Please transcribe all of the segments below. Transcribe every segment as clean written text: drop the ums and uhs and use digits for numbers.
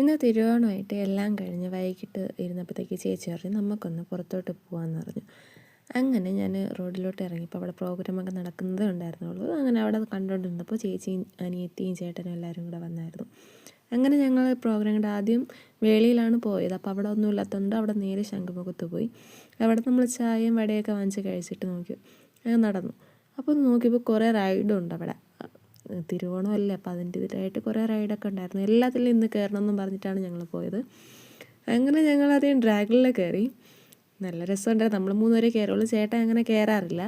ഇന്ന് തിരുവോണമായിട്ട് എല്ലാം കഴിഞ്ഞ് വൈകിട്ട് ഇരുന്നപ്പോഴത്തേക്ക് ചേച്ചി പറഞ്ഞു നമുക്കൊന്ന് പുറത്തോട്ട് പോകാമെന്ന് പറഞ്ഞു. അങ്ങനെ ഞാൻ റോഡിലോട്ട് ഇറങ്ങിയപ്പോൾ അവിടെ പ്രോഗ്രാമൊക്കെ നടക്കുന്നതേ ഉണ്ടായിരുന്നുള്ളൂ. അങ്ങനെ അവിടെ കണ്ടുകൊണ്ടിരുന്നപ്പോൾ ചേച്ചിയും അനിയത്തിയും ചേട്ടനും എല്ലാവരും കൂടെ വന്നായിരുന്നു. അങ്ങനെ ഞങ്ങൾ പ്രോഗ്രാം കണ്ട് ആദ്യം വേളിയിലാണ് പോയത്. അപ്പോൾ അവിടെ ഒന്നും ഇല്ലാത്തതുകൊണ്ട് അവിടെ നേരെ ശംഖുമുഖത്ത് പോയി. അവിടെ നമ്മൾ ചായയും വടയൊക്കെ വാങ്ങിച്ച് കഴിച്ചിട്ട് നോക്കി നടന്നു. അപ്പോൾ നോക്കിയപ്പോൾ കുറേ റൈഡും ഉണ്ട് അവിടെ. തിരുവോണമല്ലേ, അപ്പോൾ അതിൻ്റേതായിട്ട് കുറേ റൈഡൊക്കെ ഉണ്ടായിരുന്നു. എല്ലാത്തിലും ഇന്ന് കയറണമെന്നും പറഞ്ഞിട്ടാണ് ഞങ്ങൾ പോയത്. അങ്ങനെ ഞങ്ങളധികം ഡ്രാഗണിൽ കയറി. നല്ല രസമുണ്ടായിരുന്നു. നമ്മൾ 3 പേരെ കയറുള്ളൂ, ചേട്ടൻ അങ്ങനെ കയറാറില്ല.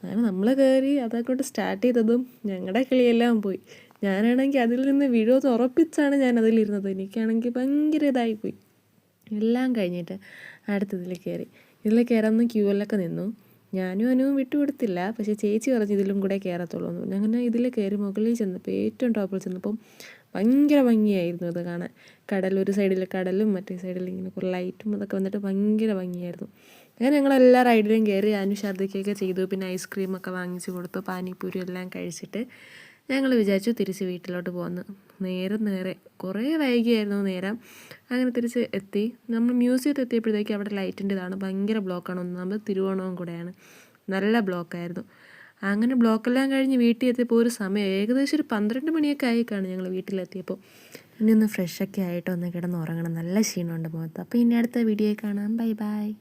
അങ്ങനെ നമ്മൾ കയറി അതങ്ങോട്ട് സ്റ്റാർട്ട് ചെയ്തതും ഞങ്ങളുടെ കിളിയെല്ലാം പോയി. ഞാനാണെങ്കിൽ അതിൽ നിന്ന് വീഴുമെന്ന് ഉറപ്പിച്ചാണ് ഞാൻ അതിലിരുന്നത്. എനിക്കാണെങ്കിൽ ഭയങ്കര ഇതായിപ്പോയി. എല്ലാം കഴിഞ്ഞിട്ട് അടുത്തതിൽ കയറി. ഇതിൽ കയറാമെന്ന് ക്യൂവിലൊക്കെ നിന്നു. ഞാനും അനുവും വിട്ടുകൊടുത്തില്ല. പക്ഷേ ചേച്ചി പറഞ്ഞ് ഇതിലും കൂടെ കയറത്തുള്ളൂ എന്ന് പറഞ്ഞു. അങ്ങനെ ഇതിൽ കയറി മുകളിൽ ചെന്നപ്പോൾ ഏറ്റവും ടോപ്പിൽ ചെന്നപ്പം ഭയങ്കര ഭംഗിയായിരുന്നു ഇത് കാണാൻ. കടൽ, ഒരു സൈഡിൽ കടലും മറ്റേ സൈഡിൽ ഇങ്ങനെ കുറേ ലൈറ്റും അതൊക്കെ വന്നിട്ട് ഭയങ്കര ഭംഗിയായിരുന്നു. അങ്ങനെ ഞങ്ങളെല്ലാ റൈഡിലും കയറി. അനു ഛർദ്ദിക്കുകയൊക്കെ ചെയ്തു. പിന്നെ ഐസ്ക്രീമൊക്കെ വാങ്ങിച്ച് കൊടുത്തു. പാനിപ്പൂരി എല്ലാം കഴിച്ചിട്ട് ഞങ്ങൾ വിചാരിച്ചു തിരിച്ച് വീട്ടിലോട്ട് പോകുന്നു. നേരെ കുറേ വൈകിയായിരുന്നു നേരം. അങ്ങനെ തിരിച്ച് എത്തി. നമ്മൾ മ്യൂസിയത്തിൽ എത്തിയപ്പോഴത്തേക്ക് അവിടെ ലൈറ്റിൻ്റെ ഇതാണ്, ഭയങ്കര ബ്ലോക്കാണ്. ഒന്നാമത് തിരുവോണവും കൂടെയാണ്, നല്ല ബ്ലോക്കായിരുന്നു. അങ്ങനെ ബ്ലോക്കെല്ലാം കഴിഞ്ഞ് വീട്ടിൽ എത്തിയപ്പോൾ ഒരു സമയം ഏകദേശം ഒരു 12 മണിയൊക്കെ ആയിക്കാണ് ഞങ്ങൾ വീട്ടിലെത്തിയപ്പോൾ. ഇനി ഒന്ന് ഫ്രഷൊക്കെ ആയിട്ട് ഒന്ന് കിടന്ന് ഉറങ്ങണം, നല്ല ക്ഷീണമുണ്ട് മുഖത്ത്. അപ്പോൾ ഇനി അടുത്ത വീഡിയോയിൽ കാണാം. Bye bye.